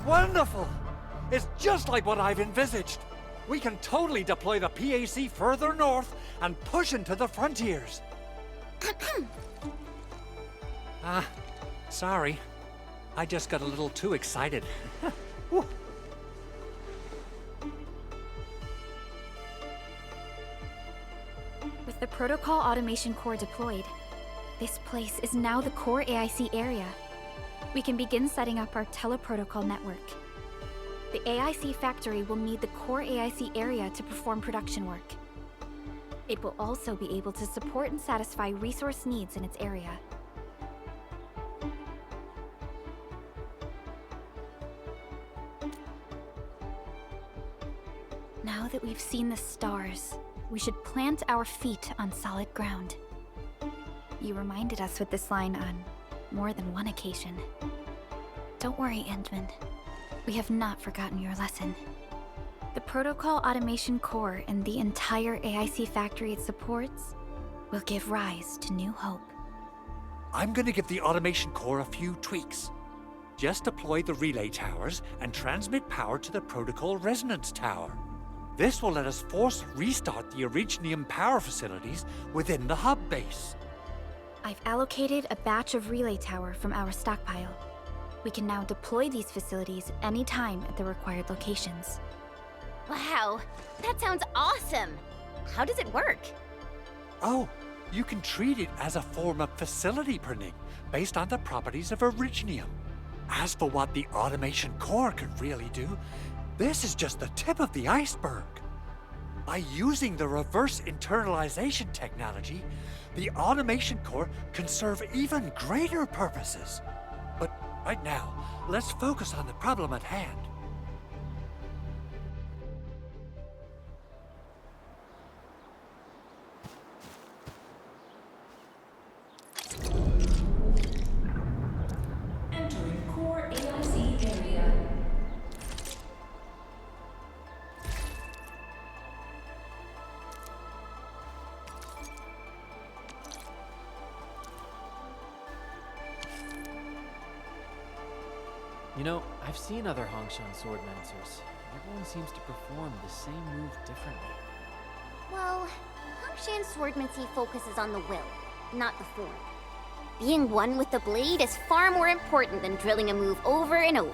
wonderful! It's just like what I've envisaged. We can totally deploy the PAC further north and push into the frontiers. Sorry. I just got a little too excited. With the Protocol Automation Core deployed, this place is now the core AIC area. We can begin setting up our teleprotocol network. The AIC factory will need the core AIC area to perform production work. It will also be able to support and satisfy resource needs in its area. Now that we've seen the stars, we should plant our feet on solid ground. You reminded us with this line on more than one occasion. Don't worry, Endman. We have not forgotten your lesson. The Protocol Automation Core and the entire AIC factory it supports will give rise to new hope. I'm gonna give the Automation Core a few tweaks. Just deploy the relay towers and transmit power to the Protocol Resonance Tower. This will let us force restart the Originium power facilities within the hub base. I've allocated a batch of relay tower from our stockpile. We can now deploy these facilities anytime at the required locations. Wow, that sounds awesome! How does it work? Oh, you can treat it as a form of facility printing based on the properties of Originium. As for what the Automation Core could really do, this is just the tip of the iceberg. By using the reverse internalization technology, the Automation Core can serve even greater purposes. But right now, let's focus on the problem at hand. Entering core AIC area. You know, I've seen other Hongshan swordmancers. Everyone seems to perform the same move differently. Well, Hongshan swordmancy focuses on the will, not the form. Being one with the blade is far more important than drilling a move over and over.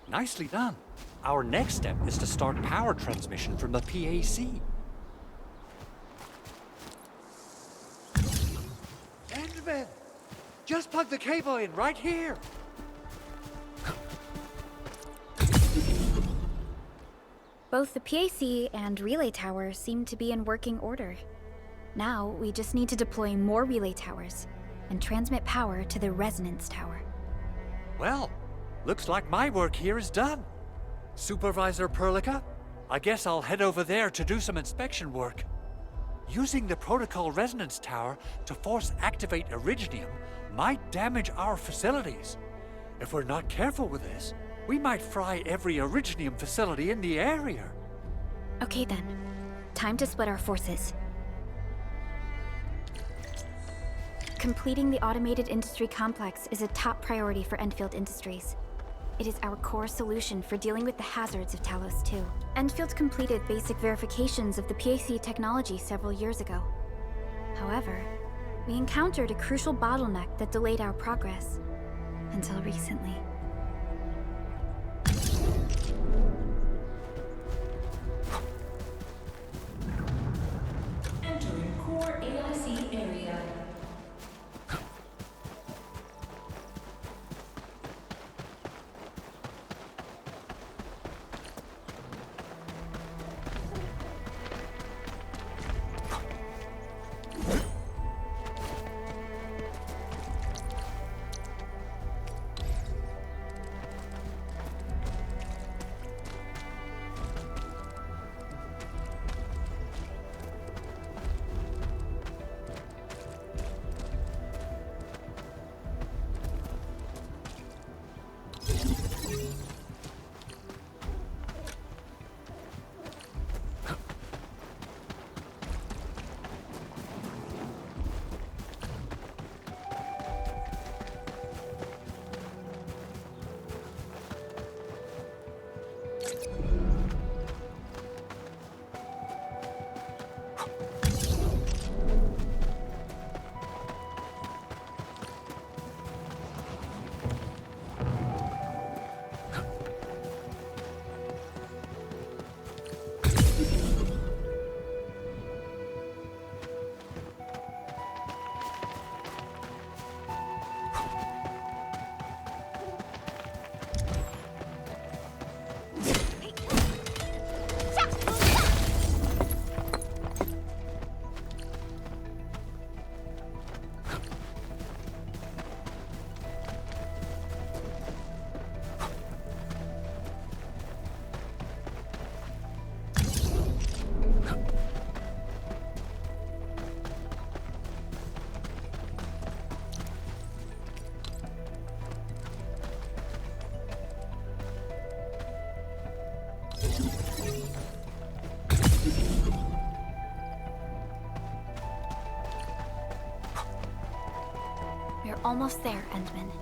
Nicely done. Our next step is to start power transmission from the PAC. Endman! Just plug the cable in right here! Both the PAC and relay tower seem to be in working order. Now, we just need to deploy more relay towers and transmit power to the resonance tower. Well, looks like my work here is done. Supervisor Perlica, I guess I'll head over there to do some inspection work. Using the Protocol Resonance Tower to force activate Originium might damage our facilities. If we're not careful with this, we might fry every Originium facility in the area. Okay then, time to split our forces. Completing the automated industry complex is a top priority for Endfield Industries. It is our core solution for dealing with the hazards of Talos 2. Endfield completed basic verifications of the PAC technology several years ago. However, we encountered a crucial bottleneck that delayed our progress. Until recently. Entering core AIC area. We're almost there, Endman.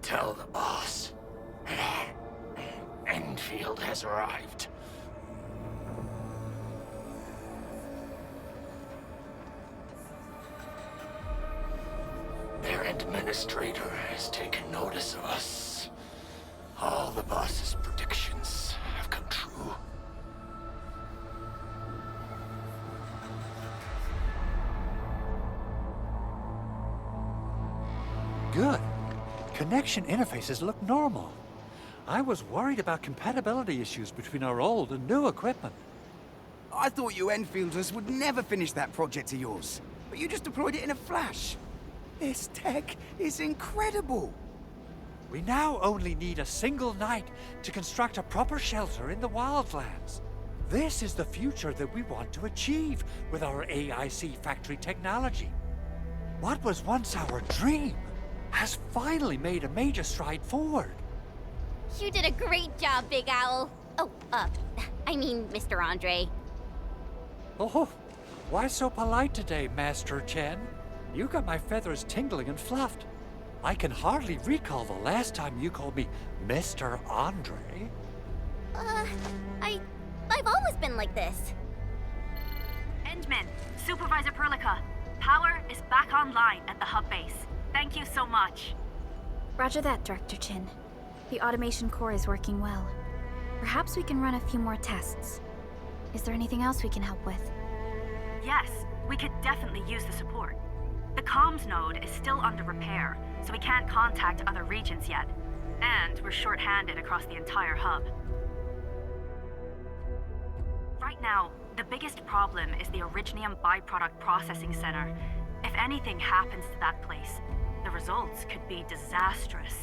Tell the boss. Endfield has arrived. Their administrator has taken notice of us. All the boss's predictions have come true. Good. Connection interfaces look normal. I was worried about compatibility issues between our old and new equipment. I thought you Enfielders would never finish that project of yours, but you just deployed it in a flash. This tech is incredible. We now only need a single night to construct a proper shelter in the wildlands. This is the future that we want to achieve with our AIC factory technology. What was once our dream has finally made a major stride forward. You did a great job, Big Owl. Oh, I mean, Mr. Andre. Oh, why so polite today, Master Chen? You got my feathers tingling and fluffed. I can hardly recall the last time you called me Mr. Andre. I've always been like this. Endman, Supervisor Perlica, power is back online at the hub base. Thank you so much. Roger that, Director Chin. The automation core is working well. Perhaps we can run a few more tests. Is there anything else we can help with? Yes, we could definitely use the support. The comms node is still under repair, so we can't contact other regions yet. And we're short-handed across the entire hub. Right now, the biggest problem is the Originium byproduct processing center. If anything happens to that place, the results could be disastrous.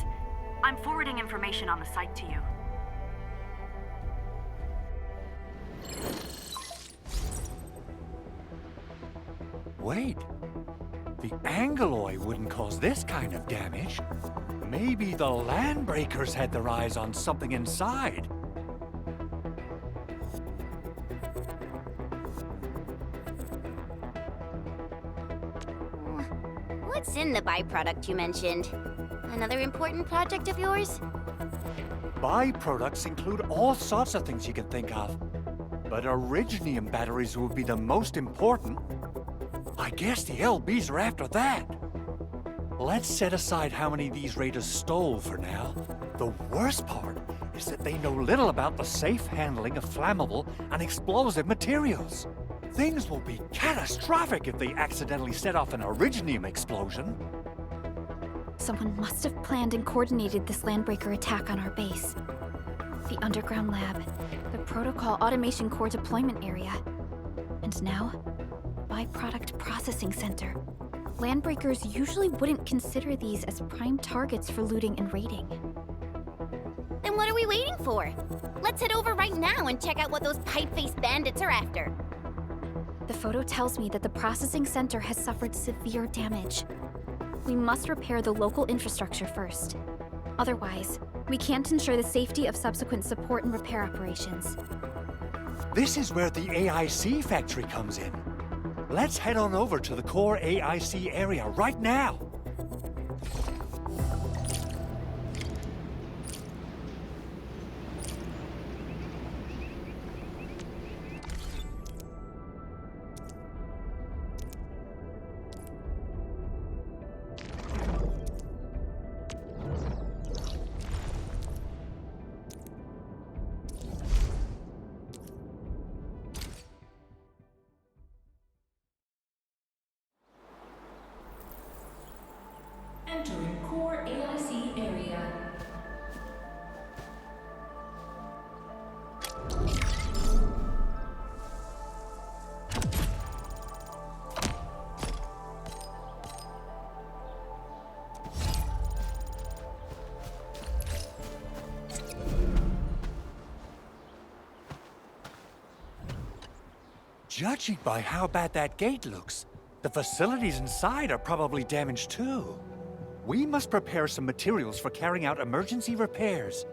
I'm forwarding information on the site to you. Wait, the Angeloy wouldn't cause this kind of damage. Maybe the Landbreakers had their eyes on something inside. What's in the byproduct you mentioned? Another important project of yours? Byproducts include all sorts of things you can think of. But Originium batteries would be the most important. I guess the LBs are after that. Let's set aside how many these raiders stole for now. The worst part is that they know little about the safe handling of flammable and explosive materials. Things will be catastrophic if they accidentally set off an Originium explosion. Someone must have planned and coordinated this landbreaker attack on our base. The underground lab, the protocol automation core deployment area, and now, byproduct processing center. Landbreakers usually wouldn't consider these as prime targets for looting and raiding. Then what are we waiting for? Let's head over right now and check out what those pipe-faced bandits are after. The photo tells me that the processing center has suffered severe damage. We must repair the local infrastructure first. Otherwise, we can't ensure the safety of subsequent support and repair operations. This is where the AIC factory comes in. Let's head on over to the core AIC area right now. Entering core AIC area. Judging by how bad that gate looks, the facilities inside are probably damaged too. We must prepare some materials for carrying out emergency repairs.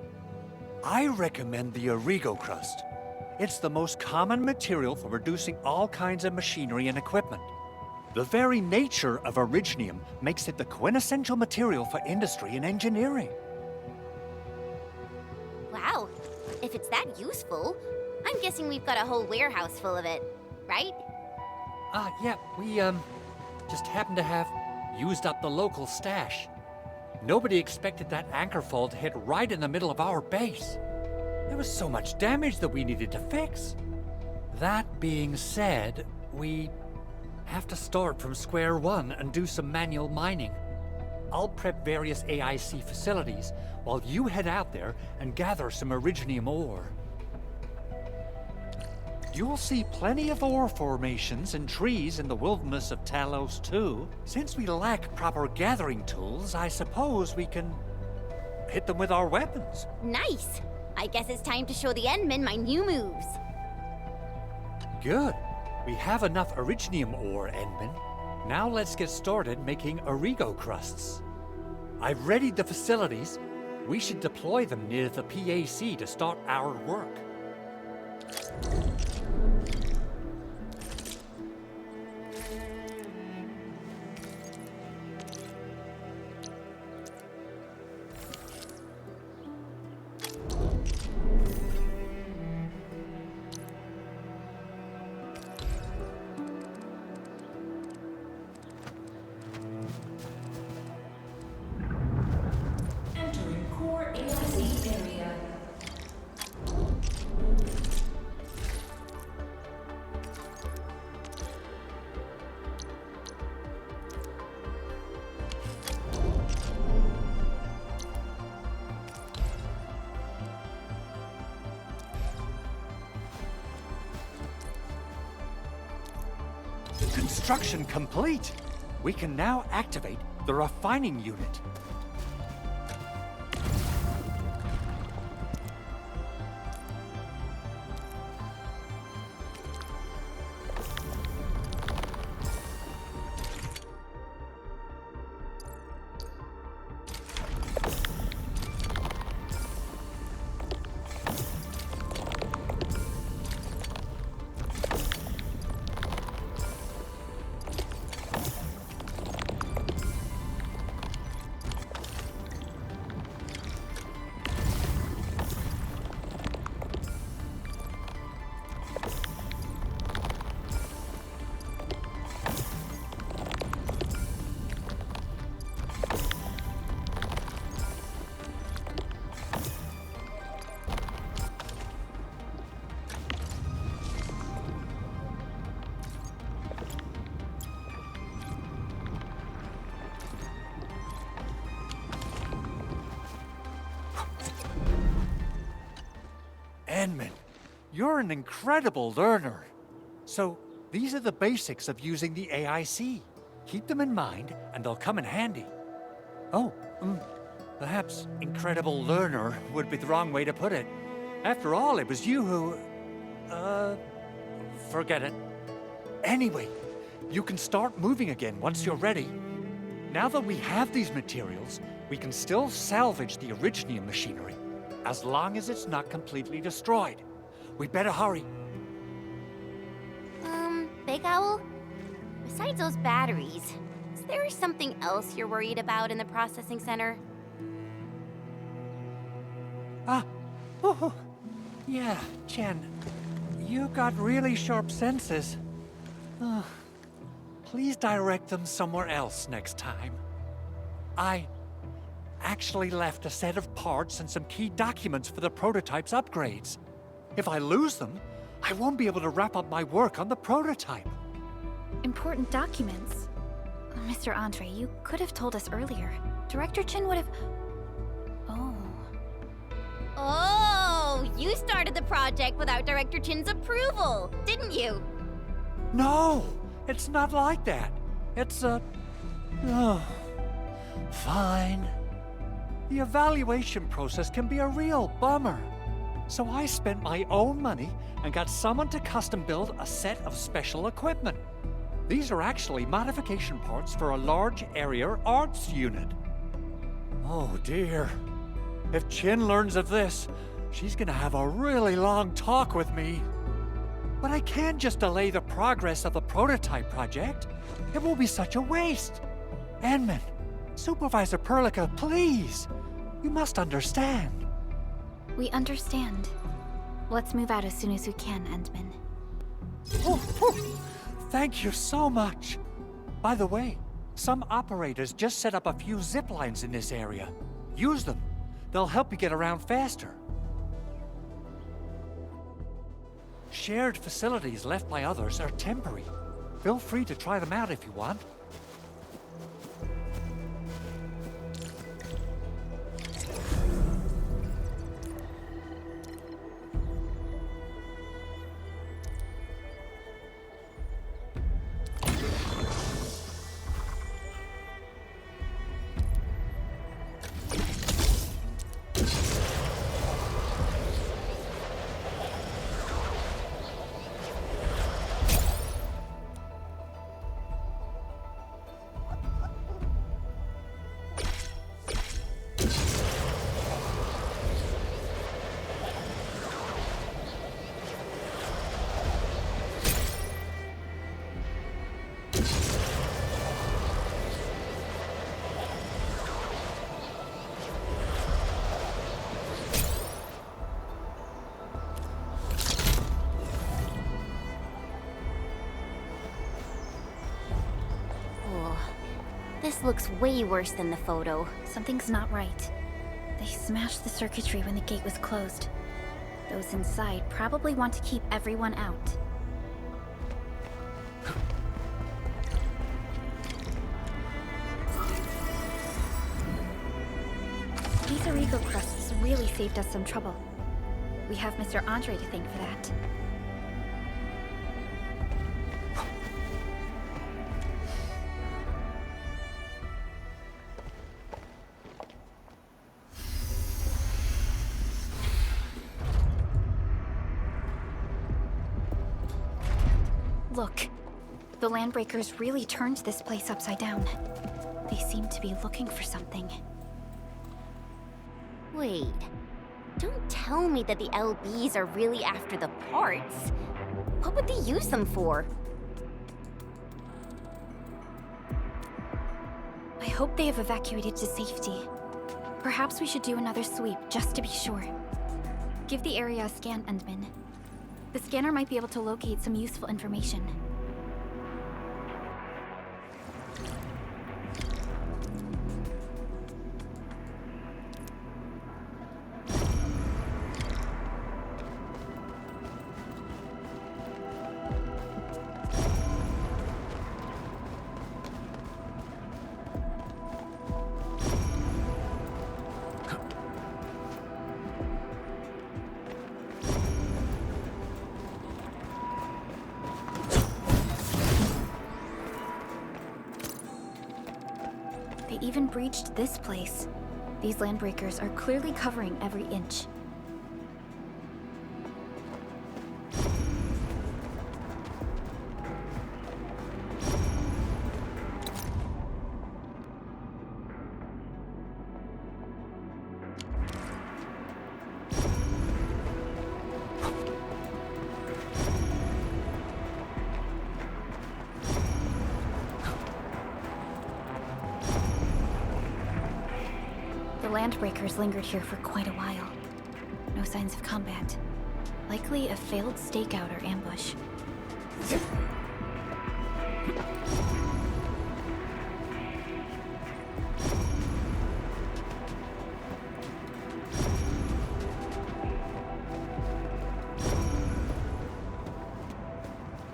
I recommend the Origo crust. It's the most common material for producing all kinds of machinery and equipment. The very nature of Originium makes it the quintessential material for industry and engineering. Wow, if it's that useful, I'm guessing we've got a whole warehouse full of it, right? Yeah, we, just happen to have used up the local stash. Nobody expected that anchor fall to hit right in the middle of our base. There was so much damage that we needed to fix. That being said, we have to start from square one and do some manual mining. I'll prep various AIC facilities while you head out there and gather some Originium ore. You'll see plenty of ore formations and trees in the wilderness of Talos too. Since we lack proper gathering tools, I suppose we can hit them with our weapons. Nice! I guess it's time to show the Endmen my new moves. Good. We have enough Originium ore, Endman. Now let's get started making Origo crusts. I've readied the facilities. We should deploy them near the PAC to start our work. Entering core AIC area. Construction complete. We can now activate the refining unit. Enman, you're an incredible learner. So, these are the basics of using the AIC. Keep them in mind, and they'll come in handy. Oh, perhaps incredible learner would be the wrong way to put it. After all, it was you who... forget it. Anyway, you can start moving again once you're ready. Now that we have these materials, we can still salvage the Originium machinery, as long as it's not completely destroyed. We better hurry. Big Owl? Besides those batteries, is there something else you're worried about in the processing center? Yeah, Chen. You got really sharp senses. Please direct them somewhere else next time. I actually left a set of parts and some key documents for the prototype's upgrades. If I lose them, I won't be able to wrap up my work on the prototype. Important documents? Mr. Andre, you could have told us earlier. Director Chin would have... Oh, you started the project without Director Chin's approval, didn't you? No, it's not like that. It's fine. The evaluation process can be a real bummer. So I spent my own money and got someone to custom build a set of special equipment. These are actually modification parts for a large area arts unit. Oh dear. If Chin learns of this, she's gonna have a really long talk with me. But I can't just delay the progress of the prototype project. It will be such a waste. Enman, Supervisor Perlica, please. You must understand. We understand. Let's move out as soon as we can, Endman. Thank you so much. By the way, some operators just set up a few zip lines in this area. Use them. They'll help you get around faster. Shared facilities left by others are temporary. Feel free to try them out if you want. This looks way worse than the photo. Something's not right. They smashed the circuitry when the gate was closed. Those inside probably want to keep everyone out. These Origo crusts really saved us some trouble. We have Mr. Andre to thank for that. Look, the Landbreakers really turned this place upside down. They seem to be looking for something. Wait, don't tell me that the LBs are really after the parts. What would they use them for? I hope they have evacuated to safety. Perhaps we should do another sweep, just to be sure. Give the area a scan, Endman. The scanner might be able to locate some useful information. even breached this place. These landbreakers are clearly covering every inch. The landbreakers lingered here for quite a while. No signs of combat. Likely a failed stakeout or ambush.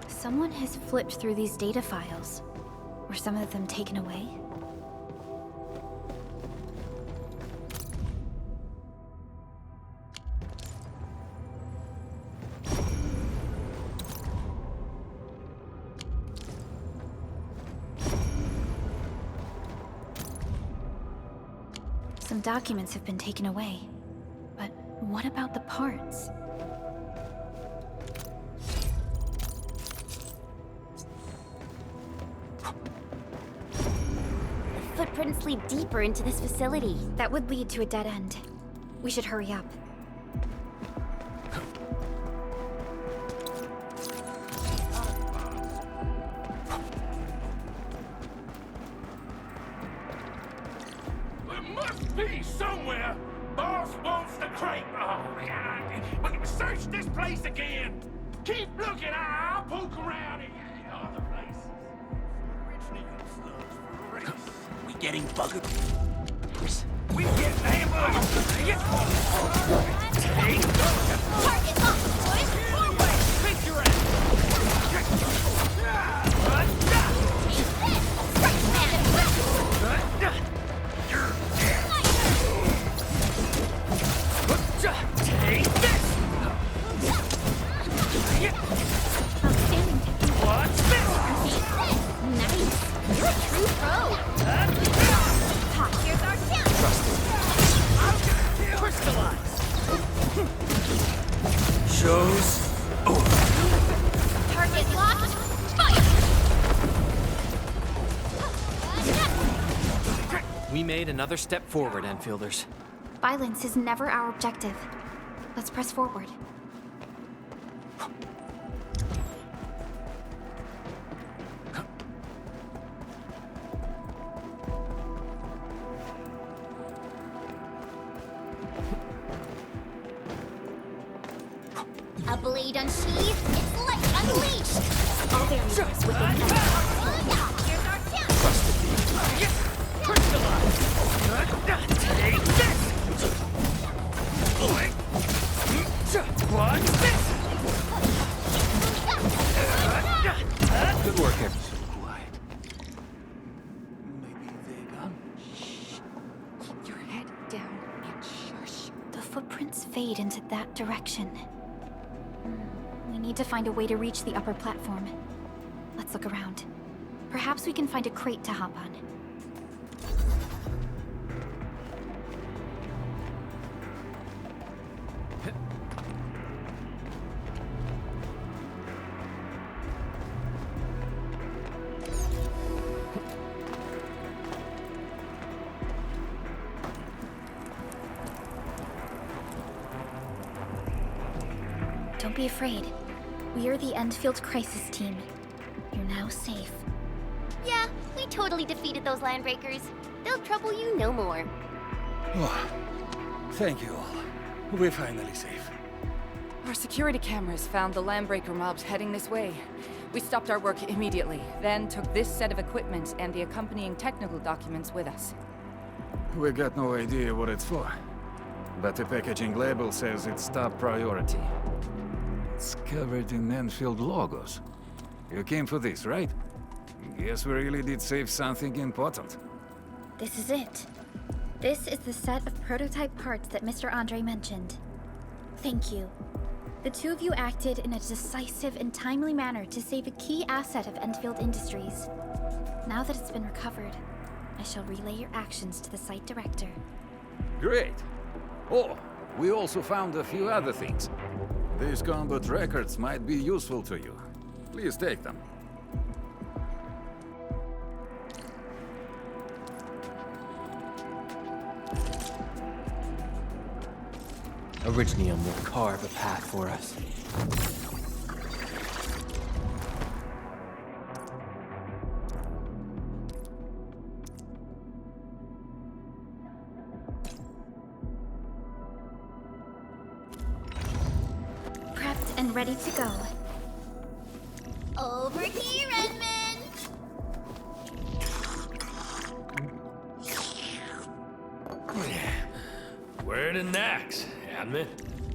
Someone has flipped through these data files. Were some of them taken away? Some documents have been taken away. But what about the parts? The footprints lead deeper into this facility. That would lead to a dead end. We should hurry up. There must be somewhere. Boss wants the crate. Oh, God. We can search this place again. Keep looking. I'll poke around in other places. We getting buggered. We get ambushed. Target locked, boys! Forward! Pick your ass. Take this! Strike man! Take this. Outstanding. Watch this. Take this! Nice! You're a true pro! Ha, here's our chance! Crystallize. Shows. Target locked! Fire! We made another step forward, Enfielders. Violence is never our objective. Let's press forward. A blade unsheathed, it's light unleashed! All barriers within them. Yeah, here's our chance! Crystallize. Take this. Watch this. Good work, everyone. So quiet. Maybe they're gone. Keep your head down and shush. The footprints fade into that direction. We need to find a way to reach the upper platform. Let's look around. Perhaps we can find a crate to hop on. Don't be afraid. We are the Endfield crisis team. You're now safe. Yeah, we totally defeated those landbreakers. They'll trouble you no more. Oh, thank you all. We're finally safe. Our security cameras found the landbreaker mobs heading this way. We stopped our work immediately, then took this set of equipment and the accompanying technical documents with us. We got no idea what it's for. But the packaging label says it's top priority. It's covered in Endfield logos. You came for this, right? Guess we really did save something important. This is it. This is the set of prototype parts that Mr. Andre mentioned. Thank you. The two of you acted in a decisive and timely manner to save a key asset of Endfield Industries. Now that it's been recovered, I I shall relay your actions to the site director. Great. Oh, we also found a few other things. These combat records might be useful to you. Please take them. Originium will carve a path for us. Prepped and ready to go. Over here, Edmund! Where to next, Admin?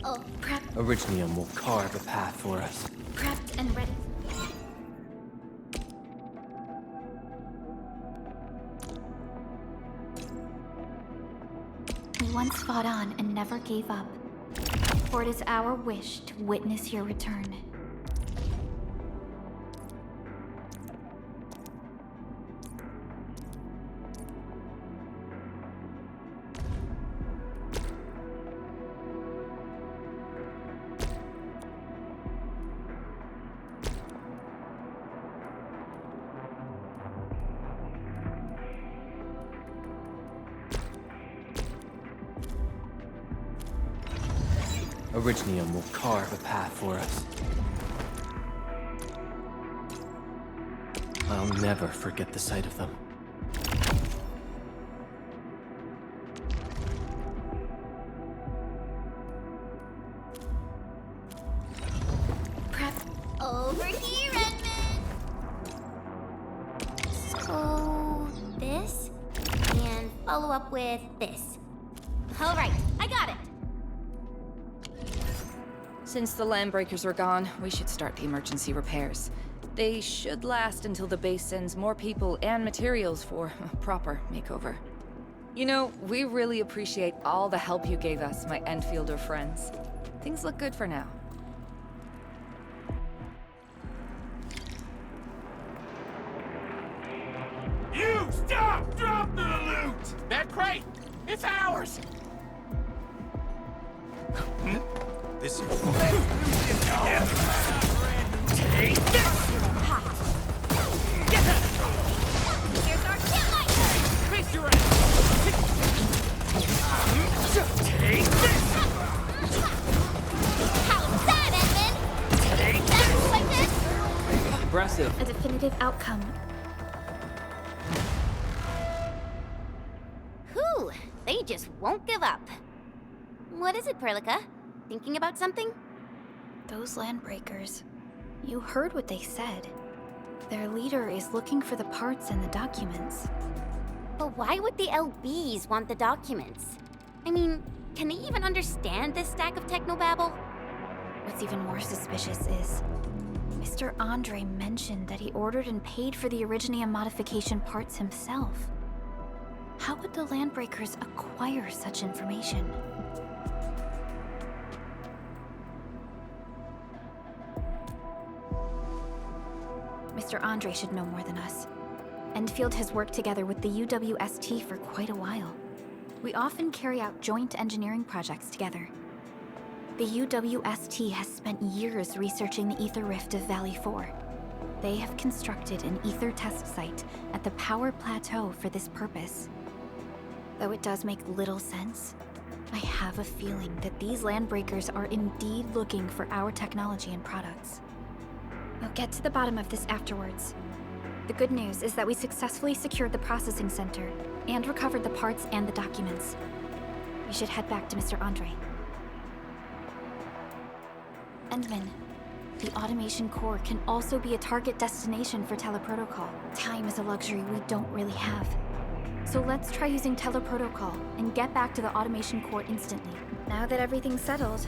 Oh, Originium will carve a path for us. Prepped and ready. We once fought on and never gave up. For it is our wish to witness your return. Originium will carve a path for us. I'll never forget the sight of them. Prep. over here, Edmund! So, this? And follow up with this. Alright, I got it! Since the Landbreakers were gone, we should start the emergency repairs. They should last until the base sends more people and materials for a proper makeover. You know, we really appreciate all the help you gave us, my Endfielder friends. Things look good for now. You stop! Drop the loot! That crate! It's ours! This is... Take this! Here's our kit Face your ass! Take this! How's that, Edmund? Take That's like this? Impressive. A definitive outcome. Whew, they just won't give up. What is it, Perlica? Thinking about something? Those Landbreakers. You heard what they said. Their leader is looking for the parts and the documents. But why would the LBs want the documents? I mean, can they even understand this stack of technobabble? What's even more suspicious is Mr. Andre mentioned that he ordered and paid for the Originium modification parts himself. How would the Landbreakers acquire such information? Mr. Andre should know more than us. Endfield has worked together with the UWST for quite a while. We often carry out joint engineering projects together. The UWST has spent years researching the ether rift of Valley 4. They have constructed an ether test site at the Power Plateau for this purpose. Though it does make little sense, I have a feeling that these Landbreakers are indeed looking for our technology and products. We'll get to the bottom of this afterwards. The good news is that we successfully secured the processing center and recovered the parts and the documents. We should head back to Mr. Andre. Endman, the automation core can also be a target destination for teleprotocol. Time is a luxury we don't really have. So let's try using teleprotocol and get back to the automation core instantly. Now that everything's settled,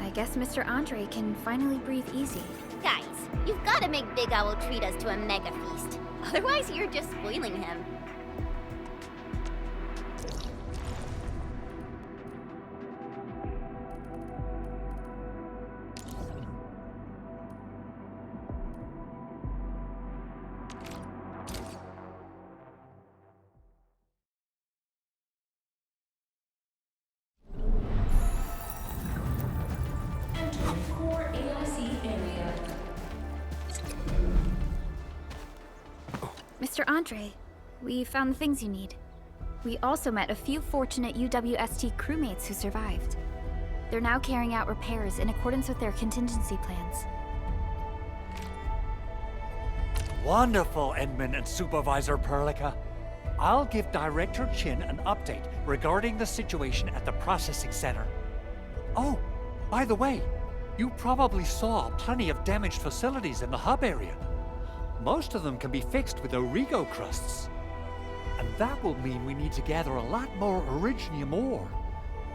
I guess Mr. Andre can finally breathe easy. Guys, you've got to make Big Owl treat us to a mega feast. Otherwise, you're just spoiling him. Mr. Andre. We found the things you need. We also met a few fortunate UWST crewmates who survived. They're now carrying out repairs in accordance with their contingency plans. Wonderful, Edmund and Supervisor Perlica. I'll give Director Chin an update regarding the situation at the processing center. Oh, by the way, you probably saw plenty of damaged facilities in the hub area. Most of them can be fixed with Origo crusts. And that will mean we need to gather a lot more Originium ore.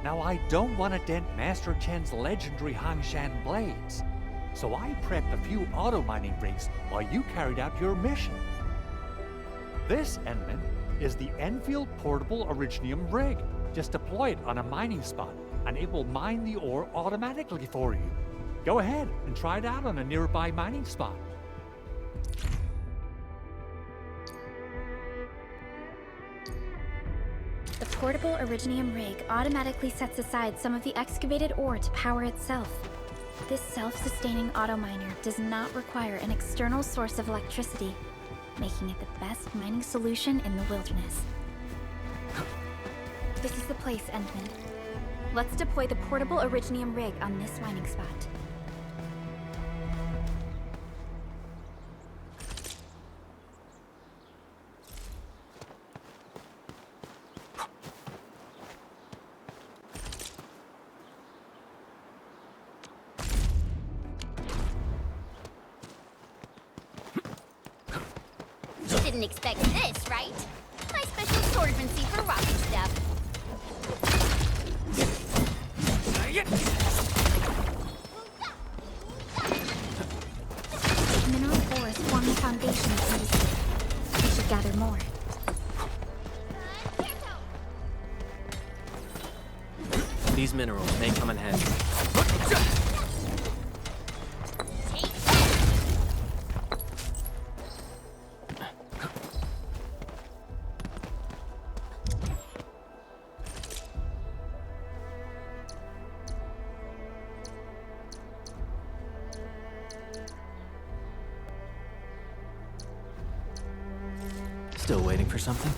Now, I don't want to dent Master Chen's legendary Hangshan blades, so I prepped a few auto mining rigs while you carried out your mission. This, Enman, is the Endfield portable Originium rig. Just deploy it on a mining spot, and it will mine the ore automatically for you. Go ahead and try it out on a nearby mining spot. The portable Originium rig automatically sets aside some of the excavated ore to power itself. This self-sustaining auto miner does not require an external source of electricity, making it the best mining solution in the wilderness. This is the place, Endman. Let's deploy the portable Originium rig on this mining spot. You didn't expect this, right? My special swordsmancy for rocky stuff. Mineral ores form the foundation of industry. We should gather more. These minerals may come in handy. Still waiting for something?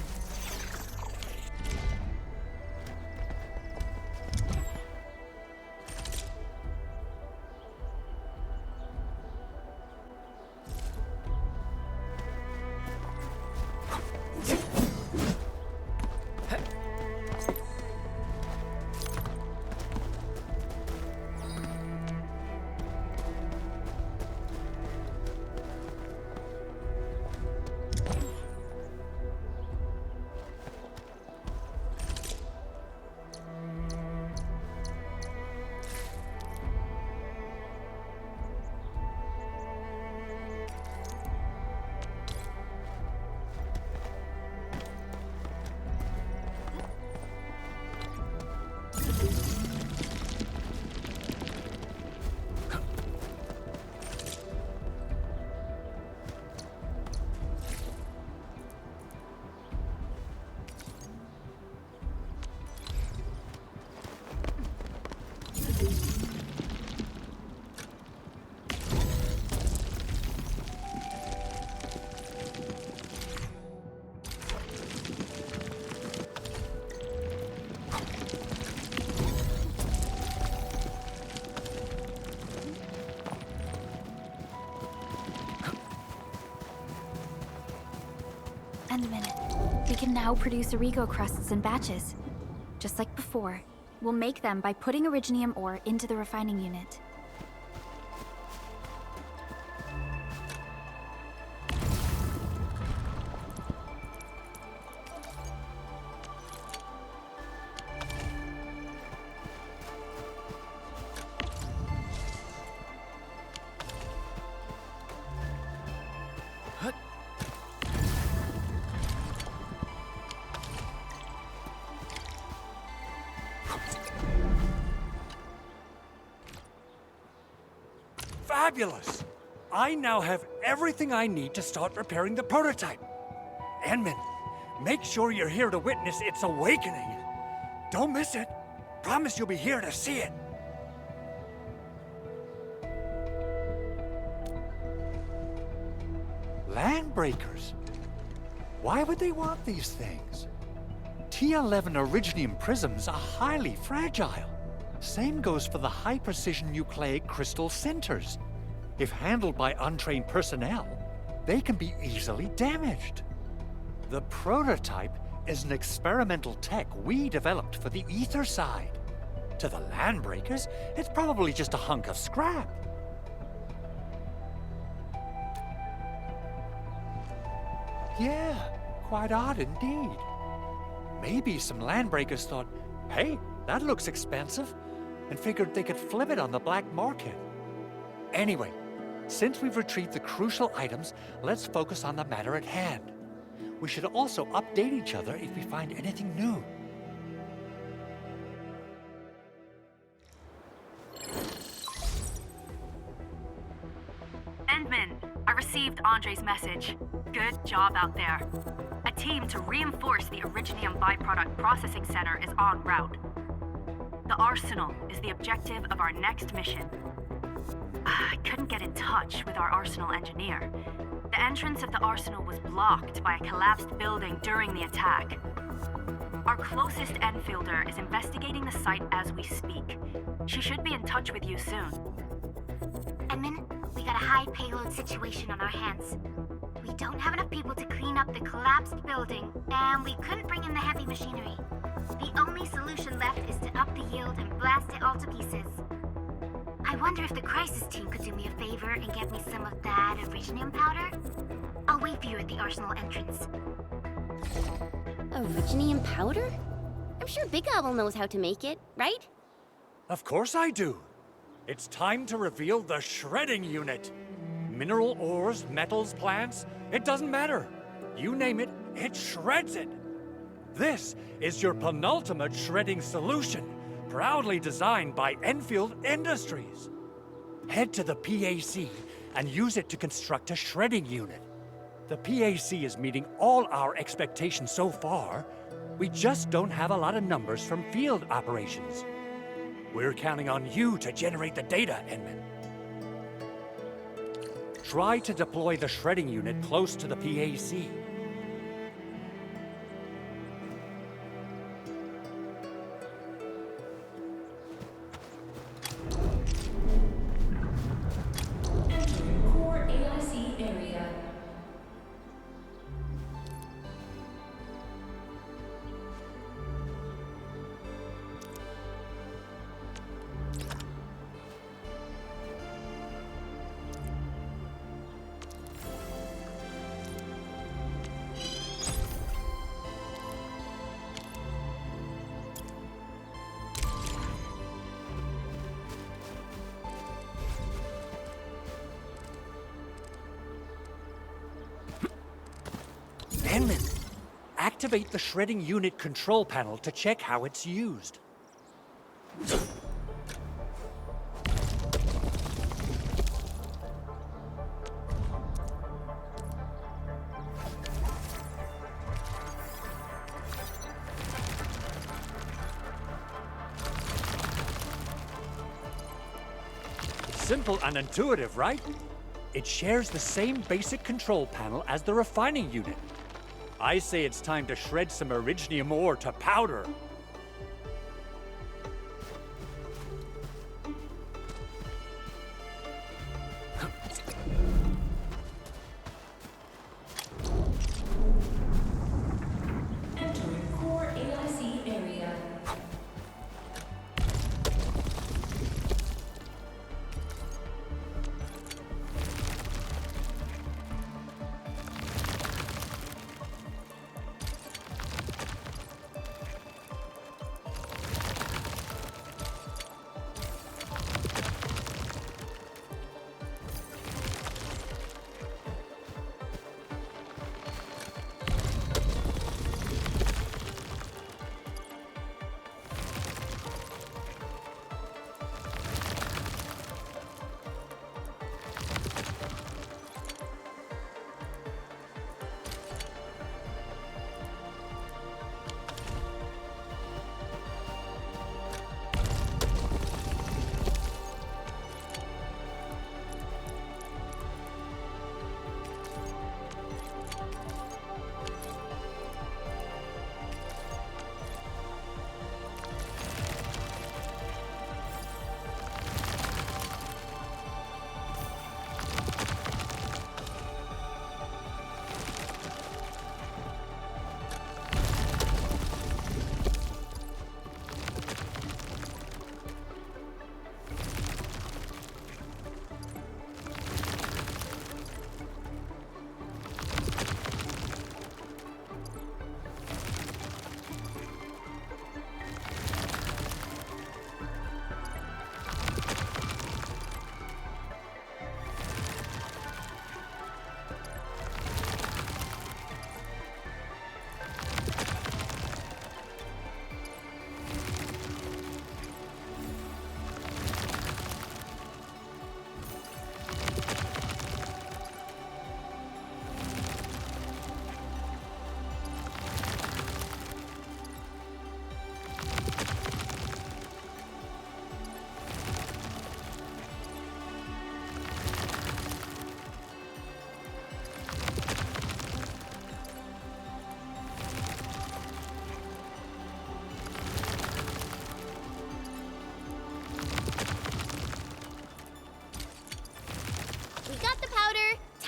And a minute. We can now produce Origo crusts in batches. Just like before, we'll make them by putting Originium ore into the refining unit. Fabulous! I now have everything I need to start repairing the prototype. Enman, make sure you're here to witness its awakening. Don't miss it. Promise you'll be here to see it. Landbreakers? Why would they want these things? T11 Originium prisms are highly fragile. Same goes for the high-precision nucleic crystal centers. If handled by untrained personnel, they can be easily damaged. The prototype is an experimental tech we developed for the ether side. To the landbreakers, it's probably just a hunk of scrap. Yeah, quite odd indeed. Maybe some landbreakers thought, hey, that looks expensive, and figured they could flip it on the black market. Anyway, since we've retrieved the crucial items, let's focus on the matter at hand. We should also update each other if we find anything new. Endman, I received Andre's message. Good job out there. A team to reinforce the Originium byproduct processing center is en route. The arsenal is the objective of our next mission. I couldn't get in touch with our arsenal engineer. The entrance of the arsenal was blocked by a collapsed building during the attack. Our closest Enfielder is investigating the site as we speak. She should be in touch with you soon. Edmund, we got a high payload situation on our hands. We don't have enough people to clean up the collapsed building, and we couldn't bring in the heavy machinery. The only solution left is to up the yield and blast it all to pieces. I wonder if the crisis team could do me a favor and get me some of that Originium powder? I'll wait for you at the arsenal entrance. Originium powder? I'm sure Big Owl knows how to make it, right? Of course I do. It's time to reveal the shredding unit. Mineral ores, metals, plants, it doesn't matter. You name it, it shreds it. This is your penultimate shredding solution, proudly designed by Endfield Industries. Head to the PAC and use it to construct a shredding unit. The PAC is meeting all our expectations so far. We just don't have a lot of numbers from field operations. We're counting on you to generate the data, Edmund. Try to deploy the shredding unit close to the PAC. Entering core AIC area. Edmund, activate the shredding unit control panel to check how it's used. Simple and intuitive, right? It shares the same basic control panel as the refining unit. I say it's time to shred some Originium ore to powder. Entering core AIC area.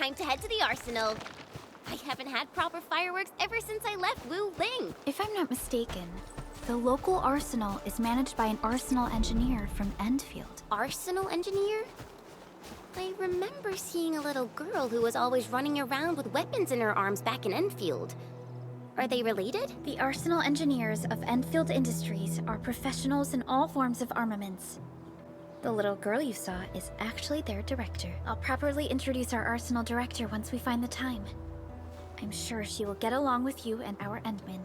time to head to the arsenal. I haven't had proper fireworks ever since I left Wu Ling. If I'm not mistaken, the local arsenal is managed by an arsenal engineer from Endfield. Arsenal engineer? I remember seeing a little girl who was always running around with weapons in her arms back in Enfield. Are they related? The arsenal engineers of Endfield Industries are professionals in all forms of armaments. The little girl you saw is actually their director. I'll properly introduce our arsenal director once we find the time. I'm sure she will get along with you and our Endmen.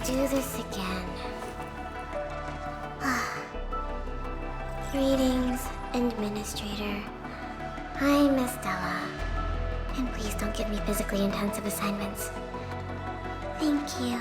do this again. Greetings, Administrator. I'm Estella. And please don't give me physically intensive assignments. Thank you.